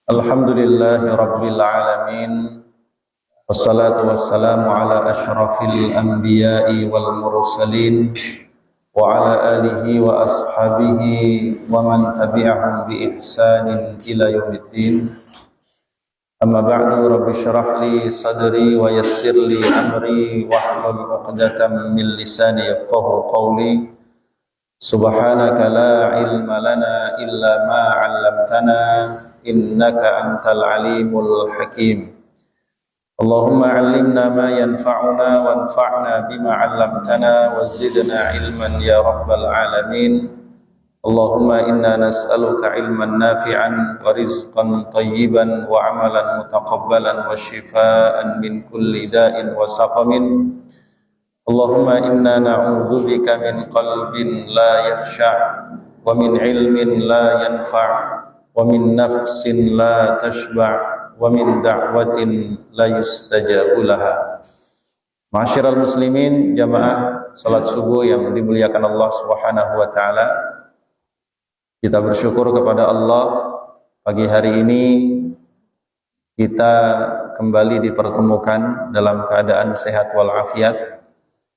Alhamdulillahi Rabbil Alamin. Wassalatu wassalamu ala ashrafil anbiya'i wal mursalin wa ala alihi wa ashabihi wa man tabi'ahum bi ihsanin ila yaumiddin. Amma ba'du, rabbi shrah li sadri wa yassir li amri wahlul 'uqdatam min lisani yafqahu qawli. Subhanaka la ilma lana illa ma 'allamtana innaka antal alimul hakim. Allahumma 'allimna ma yanfa'una wanfa'na bima 'allamtana wa zidna ilman ya rabbal alamin. Allahumma inna nas'aluka ilman nafi'an wa rizqan tayyiban wa 'amalan mutaqabbalan wa shifaa'an min kulli da'in wa saqamin. Allahumma inna na'udzubika min qalbin la yakhsha' wa min ilmin la yanfa' wa min nafsin la tashba' wa min da'watin la yustajabu laha. Ma'asyiral muslimin, jamaah salat subuh yang dimuliakan Allah Subhanahu wa taala. Kita bersyukur kepada Allah, pagi hari ini kita kembali dipertemukan dalam keadaan sehat walafiat,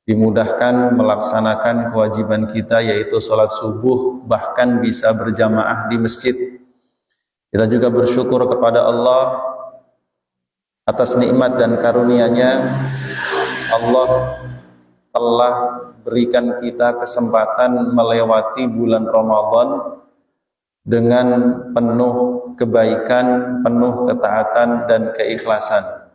dimudahkan melaksanakan kewajiban kita yaitu salat subuh, bahkan bisa berjamaah di masjid. Kita juga bersyukur kepada Allah atas nikmat dan karunia-Nya. Allah telah berikan kita kesempatan melewati bulan Ramadan dengan penuh kebaikan, penuh ketaatan dan keikhlasan.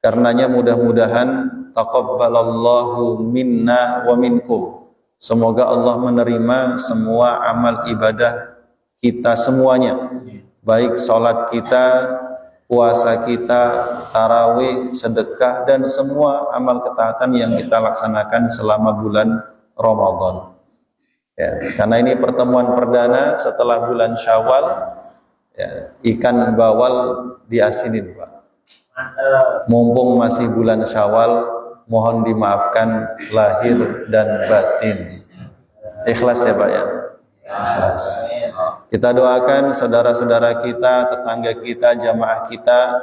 Karenanya mudah-mudahan taqabbalallahu minna wa minkum. Semoga Allah menerima semua amal ibadah kita semuanya, baik sholat kita, puasa kita, tarawih, sedekah, dan semua amal ketaatan yang kita laksanakan selama bulan Ramadan. Ya, karena ini pertemuan perdana setelah bulan Syawal, ya, ikan bawal diasinin, Pak. Mumpung masih bulan Syawal, mohon dimaafkan lahir dan batin. Ikhlas ya Pak ya? Ikhlas. Kita doakan saudara-saudara kita, tetangga kita, jamaah kita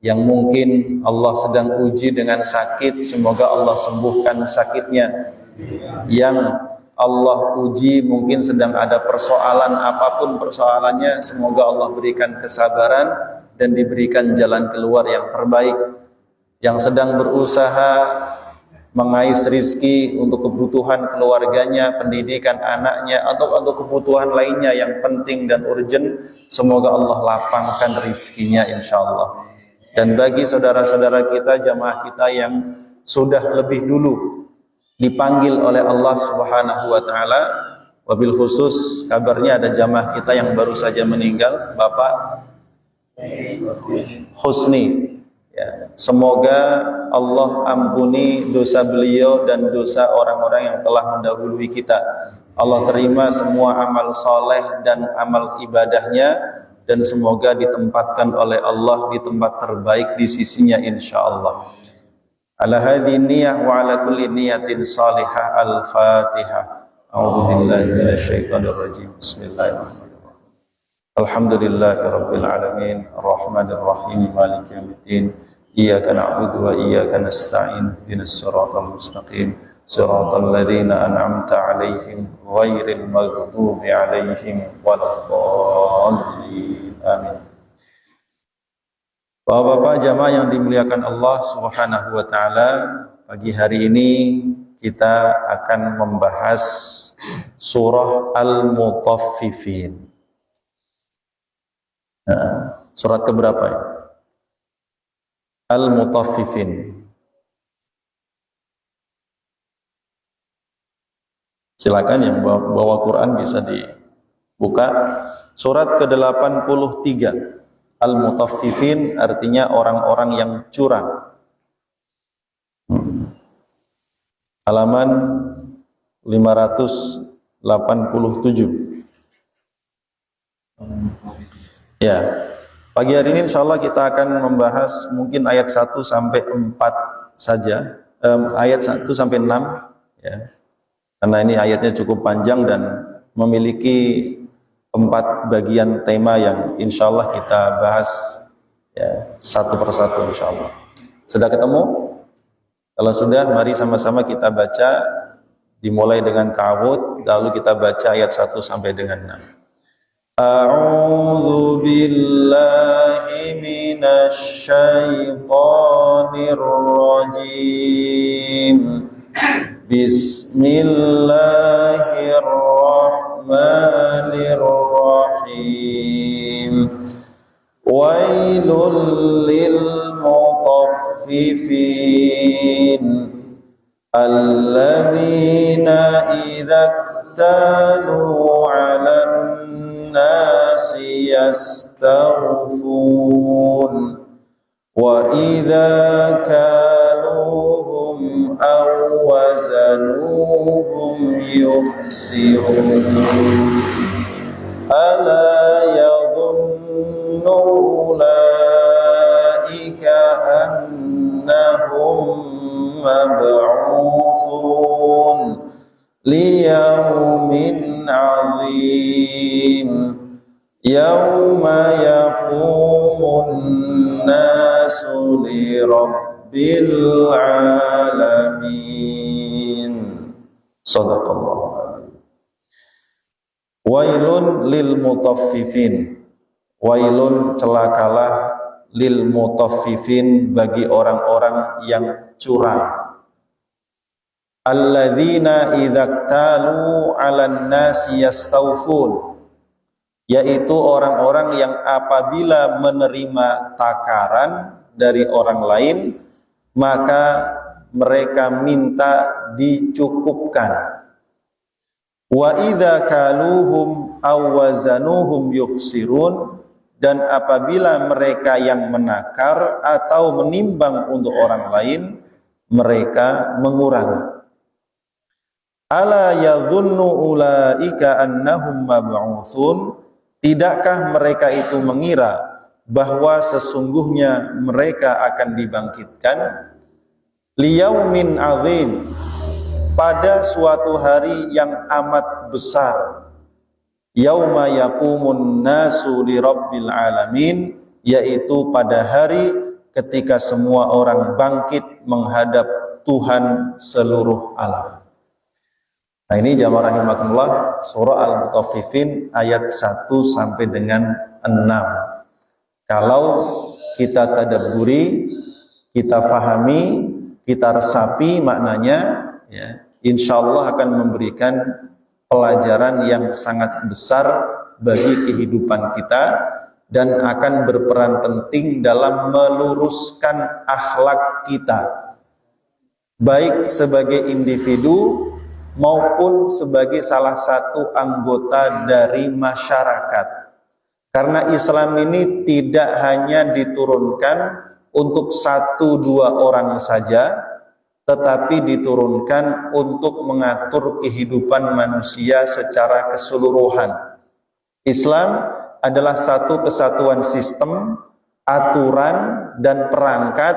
yang mungkin Allah sedang uji dengan sakit, semoga Allah sembuhkan sakitnya. Yang Allah uji mungkin sedang ada persoalan, apapun persoalannya, semoga Allah berikan kesabaran dan diberikan jalan keluar yang terbaik. Yang sedang berusaha mengais rizki untuk kebutuhan keluarganya, pendidikan anaknya, atau untuk kebutuhan lainnya yang penting dan urgent, semoga Allah lapangkan rizkinya insyaallah. Dan bagi saudara-saudara kita, jamaah kita yang sudah lebih dulu dipanggil oleh Allah Subhanahu wa taala, wabil khusus kabarnya ada jamaah kita yang baru saja meninggal, Bapak Husni. Ya, semoga Allah ampuni dosa beliau dan dosa orang-orang yang telah mendahului kita. Allah terima semua amal soleh dan amal ibadahnya, dan semoga ditempatkan oleh Allah di tempat terbaik di sisinya insyaallah. Ala hadhihi niyyah wa ala kulli niyatin salihah. Al-Fatihah. A'udzu billahi minasyaitonir rajim. Bismillahirrahmanirrahim. Alhamdulillahirabbil alamin, arrahmanir rahim, maliki yaumiddin. Iyyaka na'budu wa iyyaka nasta'in. Ihdinas siratal mustaqim, siratal ladzina an'amta 'alaihim ghairil maghdubi 'alaihim waladdallin. Amin. Bapak-bapak jamaah yang dimuliakan Allah Subhanahu wa taala, pagi hari ini kita akan membahas surah Al-Mutaffifin. Surat keberapa ya? Al-Mutaffifin. Silakan yang bawa Quran bisa dibuka. Surat ke-83. Al-Mutaffifin artinya orang-orang yang curang. Halaman 587. Ya, pagi hari ini insyaallah kita akan membahas mungkin ayat 1 sampai 4 saja, ayat 1 sampai 6 ya. Karena ini ayatnya cukup panjang dan memiliki 4 bagian tema yang insya Allah kita bahas ya, satu persatu insya Allah. Sudah ketemu? Kalau sudah, mari sama-sama kita baca, dimulai dengan ta'awudz, lalu kita baca ayat 1 sampai dengan 6. A'udzu billahi minasy syaithanir rajim. Bismillahirrahmanirrahim. Wailul lil mutaffifin alladzina idza iktalu 'alan nasi yastawfun wa idza kaluhum aw wazanuhum yukhsirun ala yadhunnu ulaika annahum mab'utsun liyaumin 'adzim yauma yaqumun nasu lirabbil 'alamin. Shadaqallahu. Wailun lil mutaffifin. Wailun, celakalah, lil mutaffifin, bagi orang-orang yang curang. Alladzina idza iktalu 'alan nasi yastawfun, yaitu orang-orang yang apabila menerima takaran dari orang lain maka mereka minta dicukupkan. Wa idza kaluhum aw wazanuhum yufsirun, dan apabila mereka yang menakar atau menimbang untuk orang lain mereka mengurangi. Ala yadhunnu ulaika annahum mab'utsun, tidakkah mereka itu mengira bahwa sesungguhnya mereka akan dibangkitkan, liyaumin azim, pada suatu hari yang amat besar, yauma yaqumun nasu lirabbil alamin, yaitu pada hari ketika semua orang bangkit menghadap Tuhan seluruh alam. Nah, ini jamaah rahimakumullah, surah Al-Mutaffifin ayat 1 sampai dengan 6. Kalau kita tadabburi, kita fahami, kita resapi maknanya, ya, insya Allah akan memberikan pelajaran yang sangat besar bagi kehidupan kita dan akan berperan penting dalam meluruskan akhlak kita, baik sebagai individu maupun sebagai salah satu anggota dari masyarakat. Karena Islam ini tidak hanya diturunkan untuk 1-2 orang saja, tetapi diturunkan untuk mengatur kehidupan manusia secara keseluruhan. Islam adalah satu kesatuan sistem, aturan, dan perangkat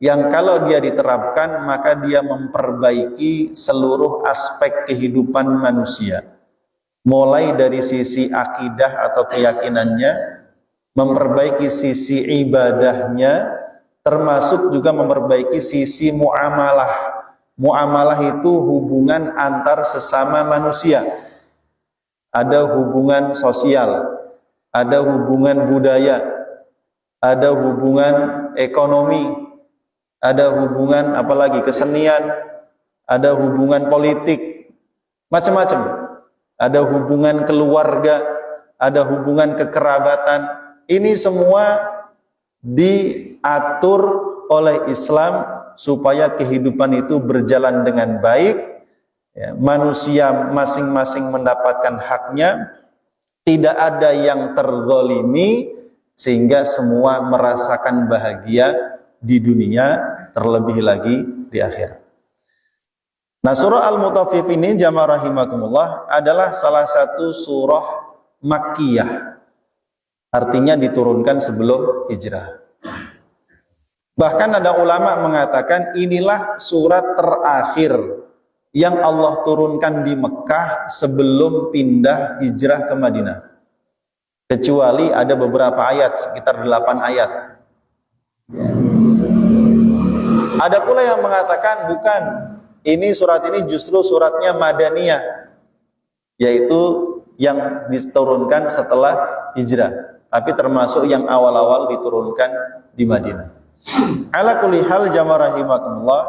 yang kalau dia diterapkan maka dia memperbaiki seluruh aspek kehidupan manusia, mulai dari sisi akidah atau keyakinannya, memperbaiki sisi ibadahnya, termasuk juga memperbaiki sisi muamalah. Muamalah itu hubungan antar sesama manusia, ada hubungan sosial, ada hubungan budaya, ada hubungan ekonomi, ada hubungan apalagi kesenian, ada hubungan politik, macam-macam. Ada hubungan keluarga, ada hubungan kekerabatan. Ini semua diatur oleh Islam supaya kehidupan itu berjalan dengan baik, ya, manusia masing-masing mendapatkan haknya, tidak ada yang terzalimi, sehingga semua merasakan bahagia di dunia, terlebih lagi di akhirat. Nah, surah Al-Mutaffifin ini jamaah rahimakumullah adalah salah satu surah Makkiyah, artinya diturunkan sebelum hijrah. Bahkan ada ulama mengatakan inilah surat terakhir yang Allah turunkan di Mekah sebelum pindah hijrah ke Madinah. kecuali ada beberapa ayat, sekitar 8 ayat. Ada pula yang mengatakan bukan, ini surat ini justru suratnya Madaniyah, yaitu yang diturunkan setelah hijrah, tapi termasuk yang awal-awal diturunkan di Madinah. Ala kulli hal jamaah rahimakumullah,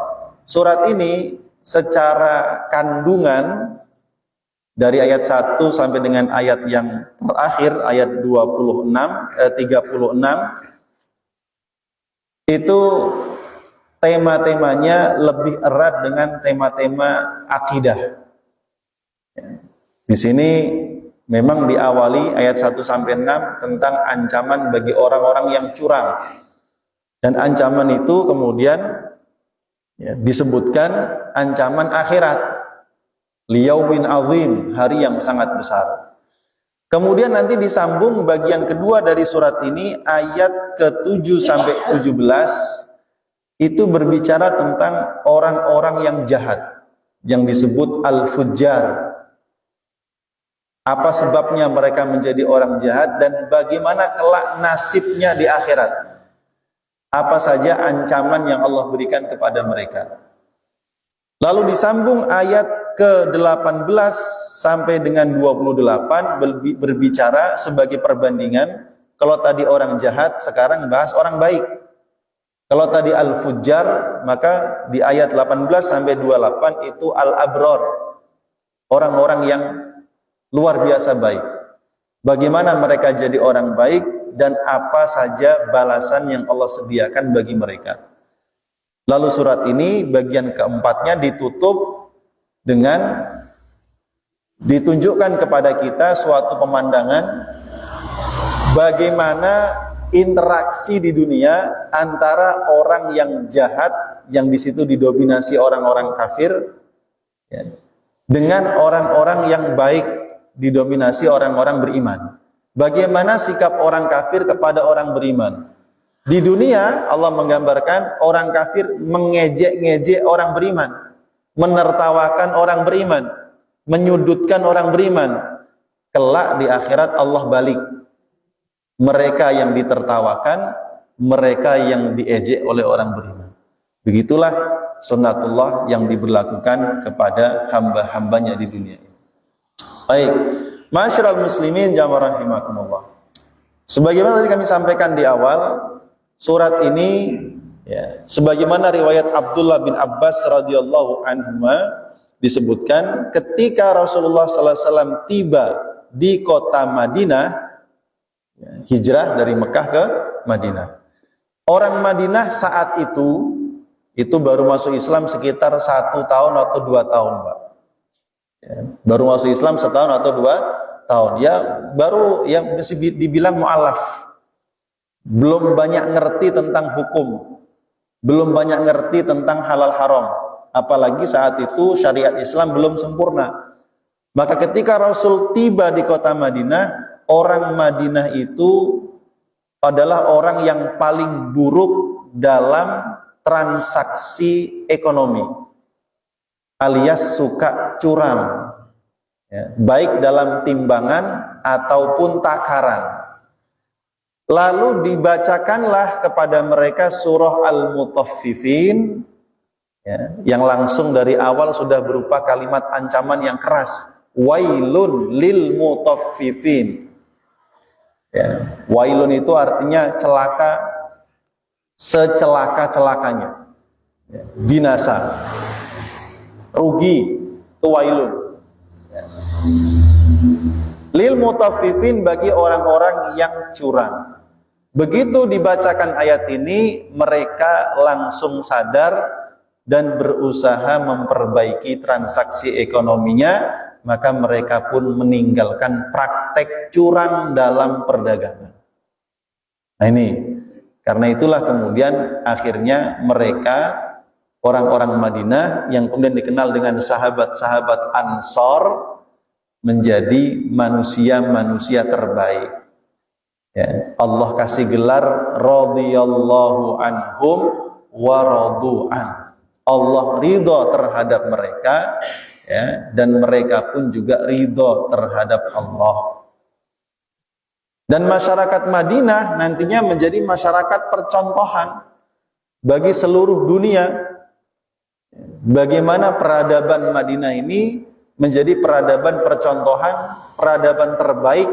surat ini secara kandungan dari ayat 1 sampai dengan ayat yang terakhir, ayat 36 itu tema-temanya lebih erat dengan tema-tema akidah. Di sini memang diawali ayat 1 sampai 6 tentang ancaman bagi orang-orang yang curang. Dan ancaman itu kemudian disebutkan ancaman akhirat. Liyaumin azim, hari yang sangat besar. Kemudian nanti disambung bagian kedua dari surat ini, ayat ke-7 sampai 17 itu berbicara tentang orang-orang yang jahat, yang disebut al-fujjar. Apa sebabnya mereka menjadi orang jahat dan bagaimana kelak nasibnya di akhirat. Apa saja ancaman yang Allah berikan kepada mereka. Lalu disambung ayat ke-18 sampai dengan 28 berbicara sebagai perbandingan. Kalau tadi orang jahat, sekarang bahas orang baik. Kalau tadi al-fujjar, maka di ayat 18 sampai 28 itu al-abror. Orang-orang yang luar biasa baik. Bagaimana mereka jadi orang baik dan apa saja balasan yang Allah sediakan bagi mereka. Lalu surat ini bagian keempatnya ditutup dengan ditunjukkan kepada kita suatu pemandangan bagaimana interaksi di dunia antara orang yang jahat, yang di situ didominasi orang-orang kafir, dengan orang-orang yang baik, didominasi orang-orang beriman. Bagaimana sikap orang kafir kepada orang beriman? Di dunia Allah menggambarkan orang kafir mengejek-ngejek orang beriman, menertawakan orang beriman, menyudutkan orang beriman. Kelak di akhirat Allah balik. Mereka yang ditertawakan, mereka yang diejek oleh orang beriman. Begitulah sunnatullah yang diberlakukan kepada hamba-hambanya di dunia ini. Baik, masyarakat muslimin jamaah rahimakumullah. Sebagaimana tadi kami sampaikan di awal, surat ini sebagaimana riwayat Abdullah bin Abbas radhiyallahu anhuma disebutkan ketika Rasulullah sallallahu alaihi wasallam tiba di kota Madinah, hijrah dari Mekah ke Madinah. Orang Madinah saat itu baru masuk Islam sekitar 1 tahun atau 2 tahun, Pak. Baru masuk Islam 1 tahun atau 2 tahun. Baru yang masih dibilang mu'alaf. Belum banyak ngerti tentang hukum. Belum banyak ngerti tentang halal haram. Apalagi saat itu syariat Islam belum sempurna. Maka ketika Rasul tiba di kota Madinah, orang Madinah itu adalah orang yang paling buruk dalam transaksi ekonomi, alias suka curang, baik dalam timbangan ataupun takaran. Lalu dibacakanlah kepada mereka surah Al-Mutaffifin, yang langsung dari awal sudah berupa kalimat ancaman yang keras. Wailun lil mutaffifin. Wailun itu artinya celaka, secelaka-celakanya, binasa, rugi, itu wailun. Lil mutaffifin, bagi orang-orang yang curang. Begitu dibacakan ayat ini, mereka langsung sadar dan berusaha memperbaiki transaksi ekonominya, maka mereka pun meninggalkan praktek curang dalam perdagangan. Nah ini, karena itulah kemudian akhirnya mereka, orang-orang Madinah yang kemudian dikenal dengan sahabat-sahabat Ansor, menjadi manusia-manusia terbaik. Allah kasih gelar radhiyallahu anhum wa radu'an. Allah ridho terhadap mereka, dan mereka pun juga ridho terhadap Allah. Dan masyarakat Madinah nantinya menjadi masyarakat percontohan bagi seluruh dunia. Bagaimana peradaban Madinah ini menjadi peradaban percontohan, peradaban terbaik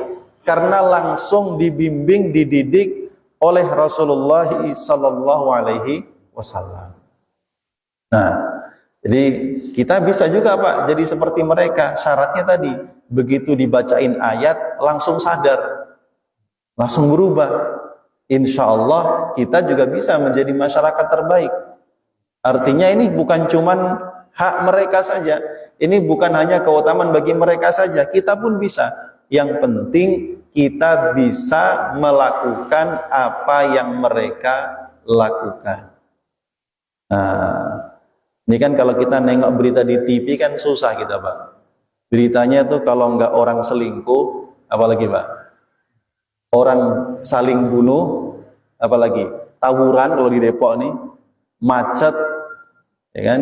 karena langsung dibimbing, dididik oleh Rasulullah sallallahu alaihi wasallam. Nah, jadi kita bisa juga Pak jadi seperti mereka. Syaratnya tadi, begitu dibacain ayat langsung sadar, langsung berubah. Insya Allah kita juga bisa menjadi masyarakat terbaik. Artinya ini bukan cuman hak mereka saja, ini bukan hanya keutamaan bagi mereka saja, kita pun bisa. Yang penting kita bisa melakukan apa yang mereka lakukan. Nah, ini kan kalau kita nengok berita di TV kan susah kita Pak. Beritanya tuh kalau nggak orang selingkuh, apalagi Pak? Orang saling bunuh, apalagi tawuran kalau di Depok nih, macet, ya kan,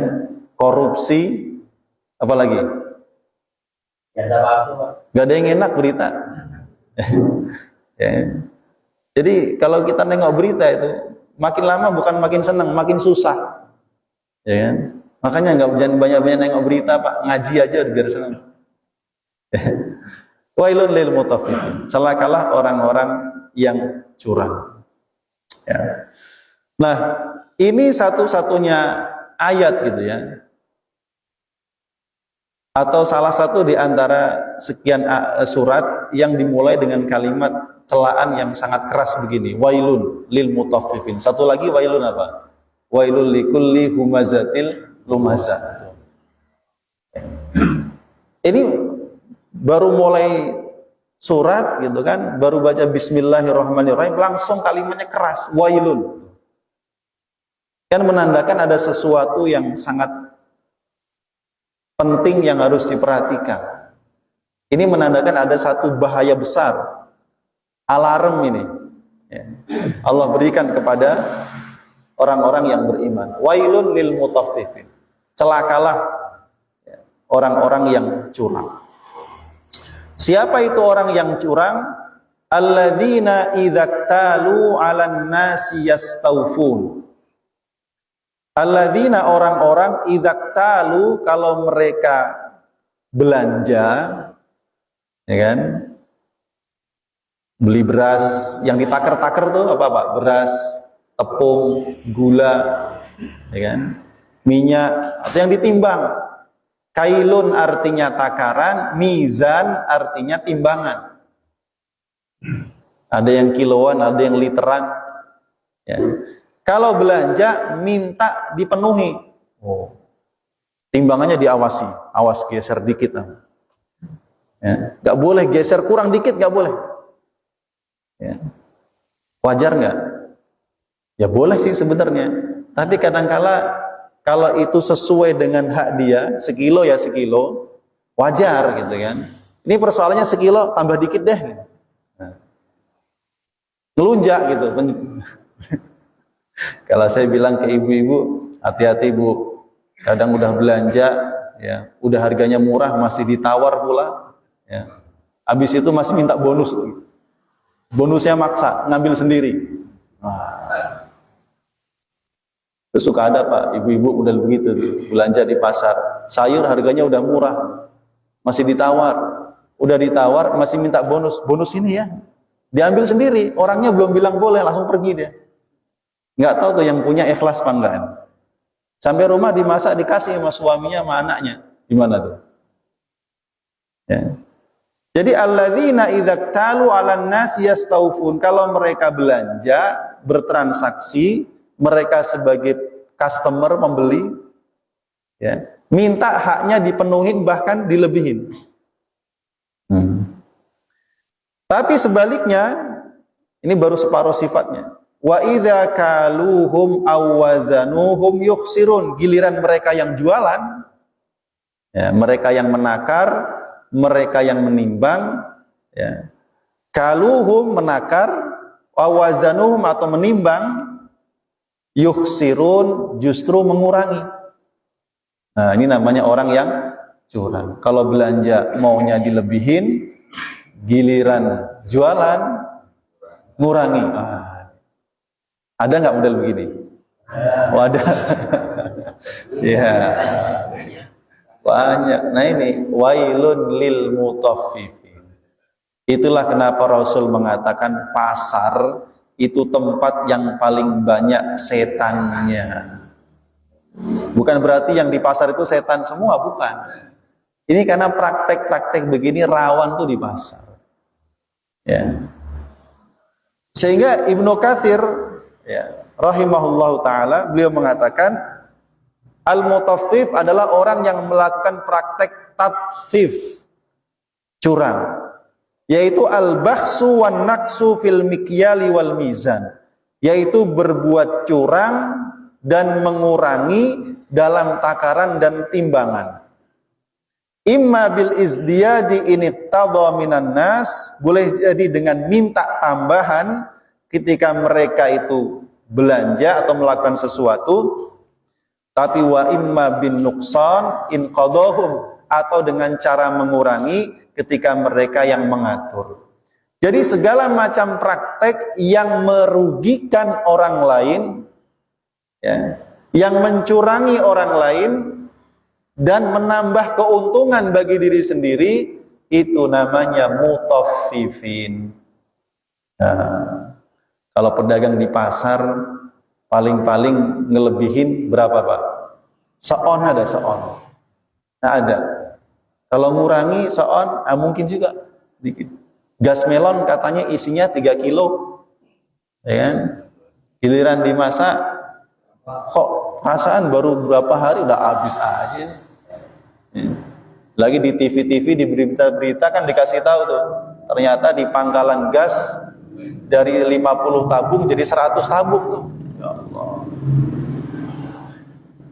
korupsi, apalagi? Gak ada yang enak berita. Ya. Jadi kalau kita nengok berita itu, makin lama bukan makin senang, makin susah, ya kan? Makanya jangan banyak-banyak nengok berita Pak, ngaji aja biar senang. Wailun lil mutaffifin, celakalah orang-orang yang curang. Ya. Nah, ini satu-satunya ayat gitu ya, atau salah satu di antara sekian surat yang dimulai dengan kalimat celaan yang sangat keras begini, wailun lil mutaffifin. Satu lagi wailun apa? Wailul likulli humazatil lumazah. Ini baru mulai surat gitu kan, baru baca bismillahirrahmanirrahim langsung kalimatnya keras, wailun. Kan menandakan ada sesuatu yang sangat penting yang harus diperhatikan. Ini menandakan ada satu bahaya besar, alarm ini ya, Allah berikan kepada orang-orang yang beriman. Wailun lil mutaffifin, celakalah ya, orang-orang yang curang. Siapa itu orang yang curang? Alladzina idzaktalu 'alan nasi yastawfun. Alladzina orang-orang idzaktalu kalau mereka belanja, ya kan? Beli beras yang ditakar-takar tuh apa Pak? Beras, tepung, gula, ya kan? Minyak atau yang ditimbang. Kailun artinya takaran, mizan artinya timbangan. Ada yang kiloan, ada yang literan. Ya. Kalau belanja minta dipenuhi. Oh. Timbangannya diawasi, awas geser dikit. Ya. Gak boleh geser kurang dikit, gak boleh. Ya. Wajar nggak? Ya boleh sih sebenarnya. Tapi kadangkala kalau itu sesuai dengan hak dia, sekilo ya sekilo, wajar gitu kan. Ini persoalannya sekilo, tambah dikit deh. Nah. Ngelunjak gitu. Kalau saya bilang ke ibu-ibu, hati-hati Bu, kadang udah belanja, ya, udah harganya murah, masih ditawar pula, ya. Habis itu masih minta bonus. Bonusnya maksa, ngambil sendiri. Nah. Itu suka ada Pak, ibu-ibu udah begitu, belanja di pasar, sayur harganya udah murah, masih ditawar, udah ditawar, masih minta bonus, bonus ini ya, diambil sendiri, orangnya belum bilang boleh, langsung pergi dia, nggak tahu tuh yang punya ikhlas apa enggak. Sampai rumah dimasak, dikasih sama suaminya, sama anaknya, gimana tuh? Ya. Jadi alladzina idzaktalu 'alan nasi yastawfun, kalau mereka belanja, bertransaksi, mereka sebagai customer, pembeli, ya, minta haknya dipenuhin bahkan dilebihin. Tapi sebaliknya, ini baru separuh sifatnya. Wa idza kaluhum aw wazanuhum yukhsirun, giliran mereka yang jualan, ya, mereka yang menakar, mereka yang menimbang, ya, kaluhum menakar, aw wazanuhum atau menimbang, yukhsirun justru mengurangi. Nah, ini namanya orang yang curang. Kalau belanja maunya dilebihin, giliran jualan ngurangi. Ada nggak model begini? Oh, ada. Ya. Banyak. Nah ini wailun lil mutaffifin. Itulah kenapa Rasul mengatakan pasar itu tempat yang paling banyak setannya. Bukan berarti yang di pasar itu setan semua, bukan. Ini karena praktek-praktek begini rawan tuh di pasar. Ya. Sehingga Ibnu Katsir ya, rahimahullahu taala beliau mengatakan al-mutaffif adalah orang yang melakukan praktek tatfif, curang, yaitu al-bakhsu wan naqsu fil mikyali wal mizan, yaitu berbuat curang dan mengurangi dalam takaran dan timbangan. Imma bil izdiyadi inittadha minan nas, boleh jadi dengan minta tambahan ketika mereka itu belanja atau melakukan sesuatu, tapi wa imma bin nuqsan in qadahum, atau dengan cara mengurangi ketika mereka yang mengatur. Jadi segala macam praktek yang merugikan orang lain, ya, yang mencurangi orang lain dan menambah keuntungan bagi diri sendiri, itu namanya mutaffifin. Nah, kalau pedagang di pasar paling-paling ngelebihin berapa Pak? Seon ada seon. Nah ada. Kalau ngurangi seon, mungkin juga dikit. Gas melon katanya isinya 3 kilo, ya kan? Giliran dimasak, kok perasaan baru berapa hari udah habis aja. Lagi di TV-TV, di berita-berita kan dikasih tahu tuh, ternyata di pangkalan gas dari 50 tabung jadi 100 tabung tuh. Ya Allah.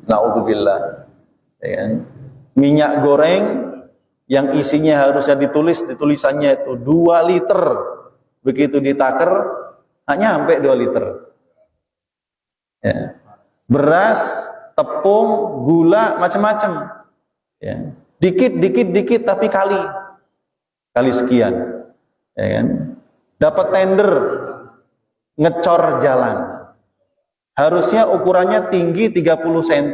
Na'udzubillah. Ya kan? Minyak goreng yang isinya harusnya tulisannya itu 2 liter. Begitu ditaker, hanya sampai 2 liter. Ya. Beras, tepung, gula, macam-macam. Ya. Dikit tapi kali sekian, ya kan? Dapat tender ngecor jalan, harusnya ukurannya tinggi 30 cm,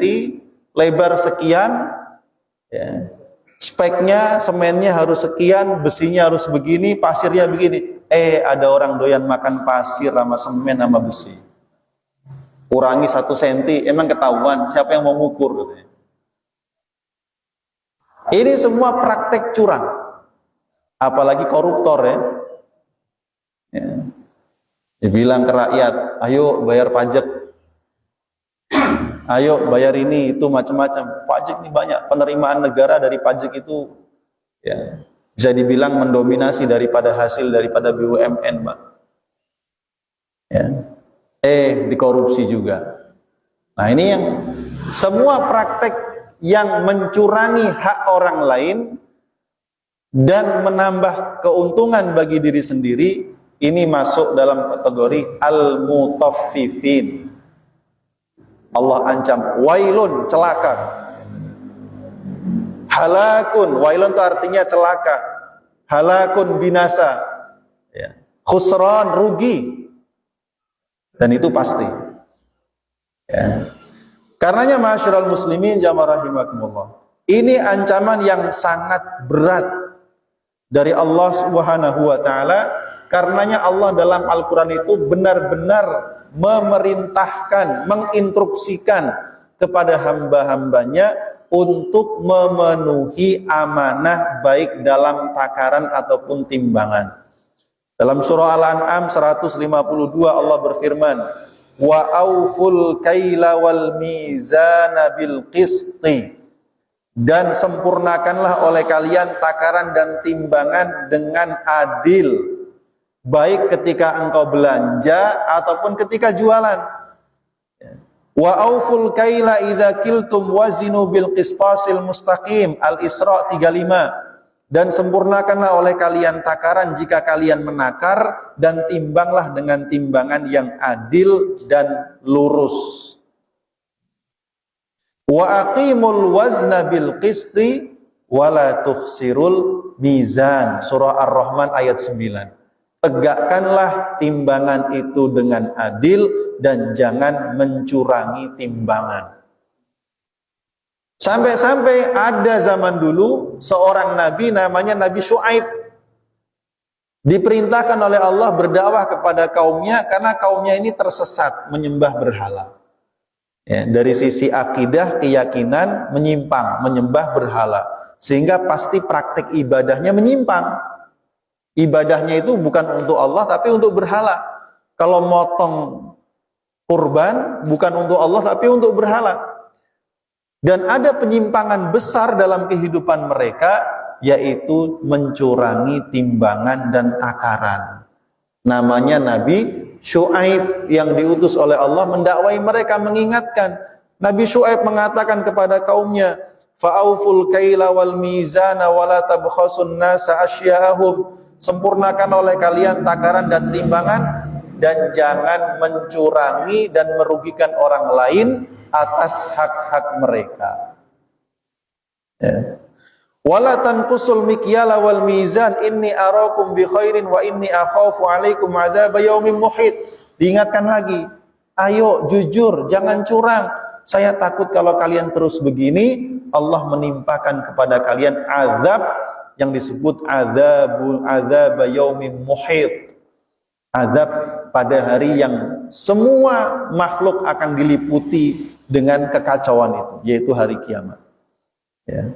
lebar sekian, ya. Speknya semennya harus sekian, besinya harus begini, pasirnya begini. Ada orang doyan makan pasir sama semen sama besi, kurangi 1 cm, emang ketahuan siapa yang mau ngukur katanya. Ini semua praktek curang, apalagi koruptor ya. Dibilang ke rakyat, ayo bayar pajak, ayo bayar ini itu macam-macam. Pajak ini banyak, penerimaan negara dari pajak itu ya bisa dibilang mendominasi daripada hasil daripada BUMN, Pak. Ya. Dikorupsi juga. Nah ini yang semua praktek yang mencurangi hak orang lain dan menambah keuntungan bagi diri sendiri, ini masuk dalam kategori al-mutaffifin. Allah ancam, wailun, celaka. Halakun, wailun itu artinya celaka. Halakun, binasa. Ya. Khusran, rugi. Dan itu pasti. Ya. Karenanya ma'asyiral muslimin jamaah rahimakumullah, ini ancaman yang sangat berat dari Allah Subhanahu wa taala. Karenanya Allah dalam Al-Qur'an itu benar-benar memerintahkan, menginstruksikan kepada hamba-hambanya untuk memenuhi amanah baik dalam takaran ataupun timbangan. Dalam surah Al-An'am 152 Allah berfirman, wa auful kaila wal mizana bil qisti, dan sempurnakanlah oleh kalian takaran dan timbangan dengan adil, baik ketika engkau belanja ataupun ketika jualan. Wa auful kaila idza kiltum wazinu bil qistasil mustaqim, Al-Isra 35, dan sempurnakanlah oleh kalian takaran jika kalian menakar, dan timbanglah dengan timbangan yang adil dan lurus. Wa aqimul wazna bil qisti wa la tukhsirul mizan, surah Ar-Rahman ayat 9. Tegakkanlah timbangan itu dengan adil dan jangan mencurangi timbangan. Sampai-sampai ada zaman dulu seorang nabi namanya Nabi Syuaib. Diperintahkan oleh Allah berdakwah kepada kaumnya karena kaumnya ini tersesat menyembah berhala. Ya, dari sisi akidah, keyakinan menyimpang, menyembah berhala. Sehingga pasti praktek ibadahnya menyimpang. Ibadahnya itu bukan untuk Allah tapi untuk berhala. Kalau motong kurban bukan untuk Allah tapi untuk berhala. Dan ada penyimpangan besar dalam kehidupan mereka, yaitu mencurangi timbangan dan takaran. Namanya Nabi Syuaib yang diutus oleh Allah mendakwai mereka, mengingatkan. Nabi Syuaib mengatakan kepada kaumnya, fa'auful kaila wal mizana wa la tabkhasun nasa asya'ahum. Sempurnakan oleh kalian takaran dan timbangan, dan jangan mencurangi dan merugikan orang lain atas hak-hak mereka. Ya. Wala tanqusul mikyala wal mizan inni arakum bi khairin wa inni akhafu alaikum adzab yaumin muhit. Diingatkan lagi, ayo jujur, jangan curang. Saya takut kalau kalian terus begini, Allah menimpakan kepada kalian azab yang disebut azab yaumin muhit. Azab pada hari yang semua makhluk akan diliputi dengan kekacauan itu, yaitu hari kiamat. Ya.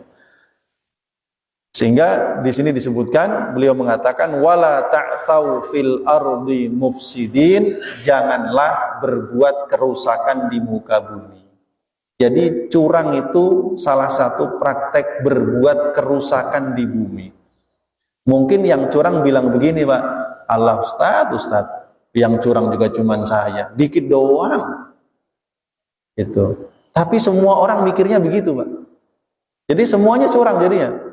Sehingga di sini disebutkan, beliau mengatakan wala ta'tsau fil ardi mufsidin, janganlah berbuat kerusakan di muka bumi. Jadi curang itu salah satu praktek berbuat kerusakan di bumi. Mungkin yang curang bilang begini, Pak, Allah Ustaz, yang curang juga cuman saya, dikit doang. Itu. Tapi semua orang mikirnya begitu, Pak. Jadi semuanya curang jadinya.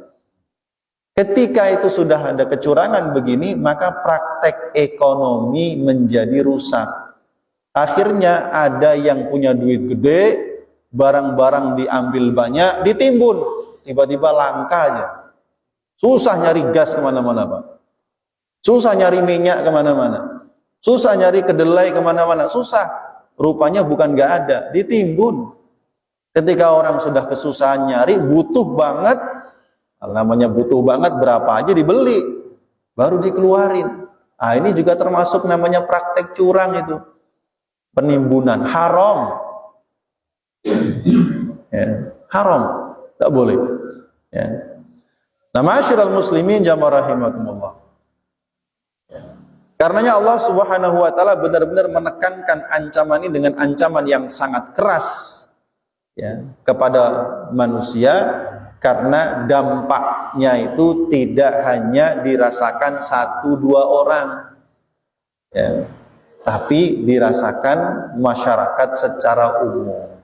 Ketika itu sudah ada kecurangan begini, maka praktek ekonomi menjadi rusak. Akhirnya ada yang punya duit gede, barang-barang diambil banyak, ditimbun, tiba-tiba langka aja. Susah nyari gas kemana-mana, Pak. Susah nyari minyak kemana-mana. Susah nyari kedelai kemana-mana. Susah. Rupanya bukan gak ada, ditimbun. Ketika orang sudah kesusahan nyari, butuh banget, namanya butuh banget, berapa aja dibeli, baru dikeluarin. Nah, ini juga termasuk namanya praktek curang itu. Penimbunan, haram. Ya, haram, tak boleh. Ya. Nah, ma'asyiral muslimin jamaah rahimakumullah. Karenanya Allah Subhanahu wa taala benar-benar menekankan ancaman ini dengan ancaman yang sangat keras, ya, kepada manusia, karena dampaknya itu tidak hanya dirasakan 1-2 orang, ya, tapi dirasakan masyarakat secara umum.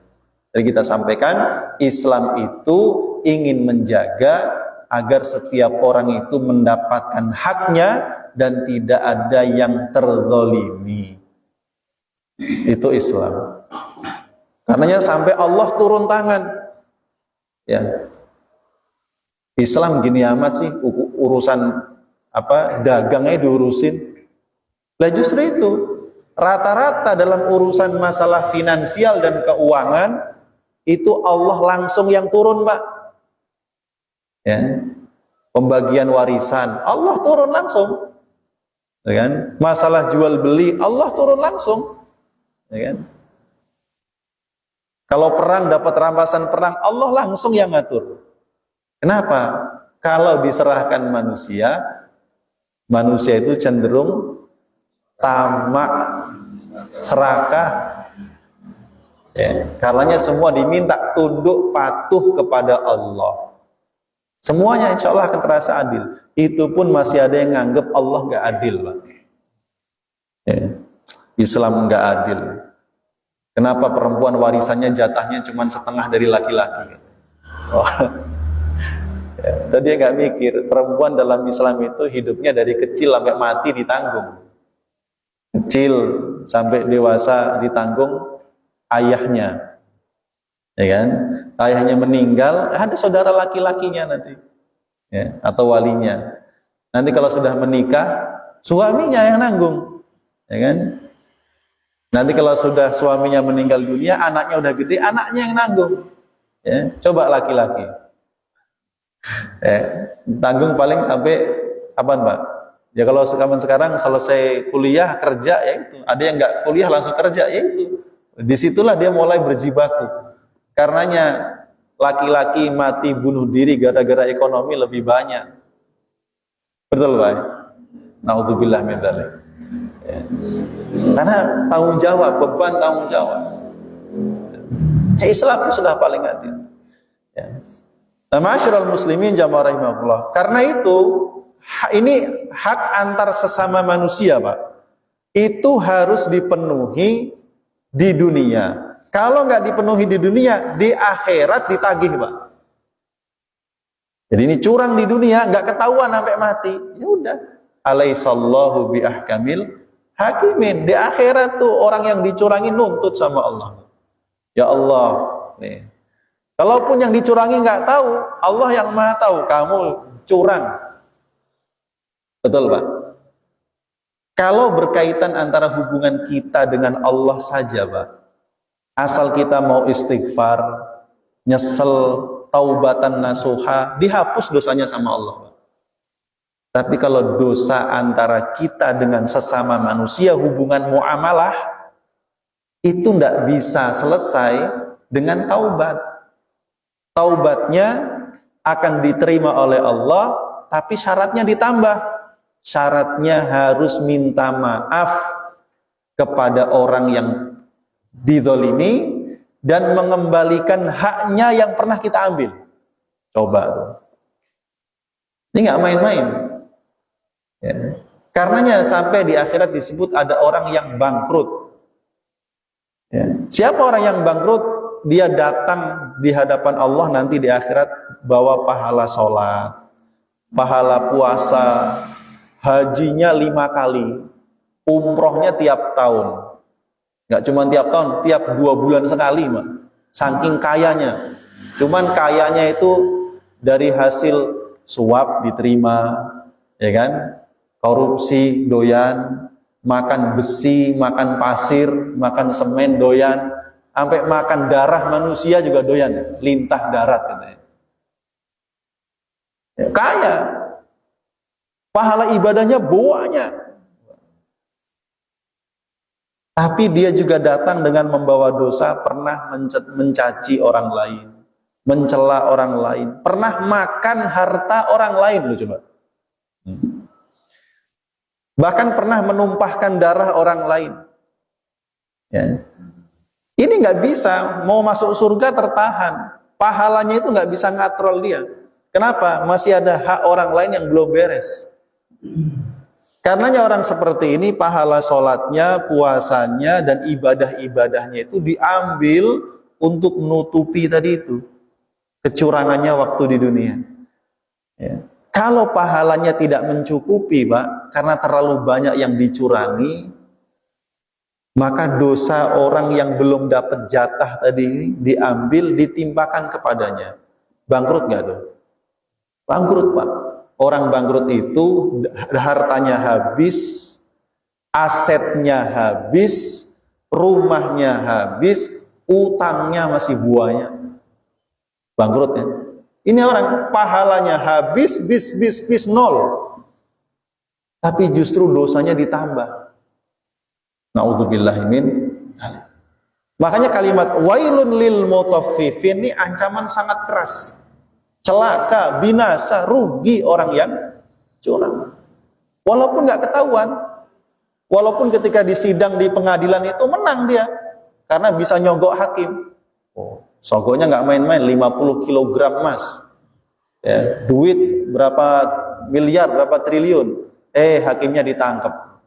Jadi kita sampaikan, Islam itu ingin menjaga agar setiap orang itu mendapatkan haknya dan tidak ada yang terzalimi. Itu Islam. Karenanya sampai Allah turun tangan. Ya. Islam gini amat sih, urusan apa dagangnya diurusin. Lah justru itu, rata-rata dalam urusan masalah finansial dan keuangan itu Allah langsung yang turun, Pak. Ya. Pembagian warisan Allah turun langsung. Ya kan? Masalah jual beli Allah turun langsung. Ya kan? Kalau perang dapat rampasan perang Allah langsung yang ngatur. Kenapa? Kalau diserahkan manusia, manusia itu cenderung tamak, serakah. Ya, karenanya semua diminta tunduk patuh kepada Allah. Semuanya insya Allah akan terasa adil. Itu pun masih ada yang nganggep Allah nggak adil, Pak. Ya, Islam nggak adil. Kenapa perempuan warisannya jatahnya cuma setengah dari laki-laki? Oh. Ya, dia nggak mikir, perempuan dalam Islam itu hidupnya dari kecil sampai mati ditanggung. Kecil sampai dewasa ditanggung ayahnya. Ya kan? Ayahnya meninggal, ada saudara laki-lakinya nanti. Ya, atau walinya. Nanti kalau sudah menikah, Suaminya yang nanggung, ya kan? Nanti kalau sudah suaminya meninggal dunia, anaknya udah gede, anaknya yang nanggung. Ya, coba laki-laki. Tanggung paling sampai apa, Mbak? Ya kalau sekarang selesai kuliah kerja, ya itu. Ada yang nggak kuliah langsung kerja, ya itu. Disitulah dia mulai berjibaku. Karenanya laki-laki mati bunuh diri gara-gara ekonomi lebih banyak. Betul, Pak? Naudzubillah min dzalik. Ya. Karena tanggung jawab, beban tanggung jawab. Islam sudah paling adil. Ya. Nah, ma'asyiral muslimin jamaah rahimahullah. Karena itu ini hak antar sesama manusia, Pak. Itu harus dipenuhi di dunia. Kalau nggak dipenuhi di dunia, di akhirat ditagih, Pak. Jadi ini curang di dunia, nggak ketahuan sampai mati. Ya udah. Alaihissallahu bi ahkamil hakimin. Di akhirat tuh orang yang dicurangi nuntut sama Allah. Ya Allah, nih. Kalaupun yang dicurangi nggak tahu, Allah yang maha tahu kamu curang. Betul, Pak? Kalau berkaitan antara hubungan kita dengan Allah saja, Pak, asal kita mau istighfar, nyesel, taubatan nasuha, dihapus dosanya sama Allah, Pak. Tapi kalau dosa antara kita dengan sesama manusia, hubungan muamalah, itu tidak bisa selesai dengan taubat. Taubatnya akan diterima oleh Allah, tapi syaratnya ditambah. Syaratnya harus minta maaf kepada orang yang dizalimi dan mengembalikan haknya yang pernah kita ambil. Coba. Ini nggak main-main. Ya. Karenanya sampai di akhirat disebut ada orang yang bangkrut. Ya. Siapa orang yang bangkrut? Dia datang di hadapan Allah nanti di akhirat bawa pahala sholat, pahala puasa, hajinya 5 kali, umrohnya tiap tahun. Nggak cuma tiap tahun, tiap 2 bulan sekali, Mak. Saking kayanya. Cuman kayanya itu dari hasil suap diterima, ya kan? Korupsi doyan, makan besi, makan pasir, makan semen doyan, sampai makan darah manusia juga doyan, lintah darat katanya. Ya, kaya. Pahala ibadahnya banyak. Tapi dia juga datang dengan membawa dosa, pernah mencaci orang lain, mencela orang lain, pernah makan harta orang lain, loh coba. Bahkan pernah menumpahkan darah orang lain. Ya. Ini nggak bisa, mau masuk surga tertahan. Pahalanya itu nggak bisa ngatrol dia. Kenapa? Masih ada hak orang lain yang belum beres. Karenanya orang seperti ini pahala sholatnya, puasanya, dan ibadah-ibadahnya itu diambil untuk menutupi tadi itu kecurangannya waktu di dunia. Ya. Kalau pahalanya tidak mencukupi, Pak, karena terlalu banyak yang dicurangi, maka dosa orang yang belum dapat jatah tadi diambil, ditimpakan kepadanya. Bangkrut nggak tuh? Bangkrut, Pak. Orang bangkrut itu hartanya habis, asetnya habis, rumahnya habis, utangnya masih banyak. Bangkrutnya. Ini orang pahalanya habis, bis nol. Tapi justru dosanya ditambah. Na'udzubillahi min dzalik. Makanya kalimat wailun lil mutaffifin ini ancaman sangat keras. Celaka, binasa, rugi orang yang curang. Walaupun nggak ketahuan, walaupun ketika disidang di pengadilan itu menang dia, karena bisa nyogok hakim. Oh, sogoknya nggak main-main, 50 kg emas, ya, duit berapa miliar, berapa triliun, hakimnya ditangkap.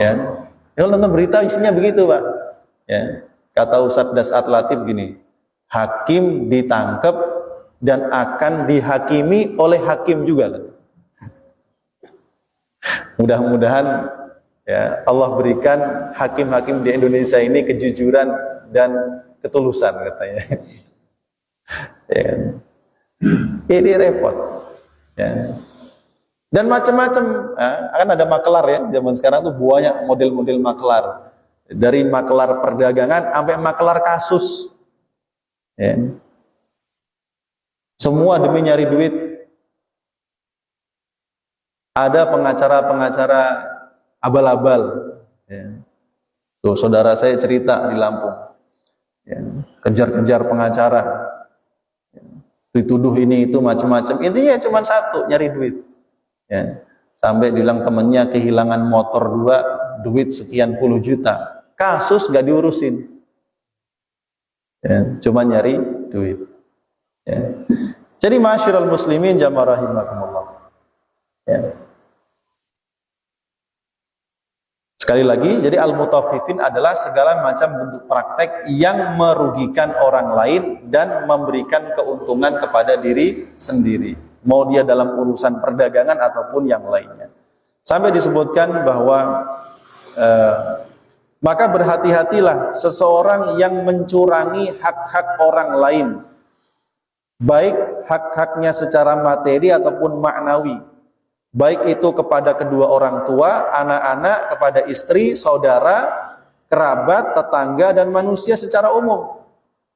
Ya, kalau nonton berita isinya begitu, Pak. Ya, kata Ustadz Dasat Latif gini, hakim ditangkap dan akan dihakimi oleh hakim juga. Mudah-mudahan ya Allah berikan hakim-hakim di Indonesia ini kejujuran dan ketulusan katanya. Ya. Ini repot. Ya. Dan macam-macam. Kan ada makelar ya, zaman sekarang tuh banyak model-model makelar. Dari makelar perdagangan sampai makelar kasus. Ya. Semua demi nyari duit. Ada pengacara-pengacara abal-abal. Ya. Tuh saudara saya cerita di Lampung. Ya. Kejar-kejar pengacara. Ya. Dituduh ini itu macam-macam. Intinya cuma satu, nyari duit. Ya. Sampai bilang temennya kehilangan motor 2, duit sekian puluh juta. Kasus gak diurusin. Ya. Cuma nyari duit. Ya. Jadi ma'asyiral muslimin jamaah rahimakumullah. Ya. Sekali lagi, jadi al-mutaffifin adalah segala macam bentuk praktek yang merugikan orang lain dan memberikan keuntungan kepada diri sendiri. Mau dia dalam urusan perdagangan ataupun yang lainnya. Sampai disebutkan bahwa maka berhati-hatilah seseorang yang mencurangi hak-hak orang lain, baik hak-haknya secara materi ataupun maknawi, baik itu kepada kedua orang tua, anak-anak, kepada istri, saudara, kerabat, tetangga, dan manusia secara umum.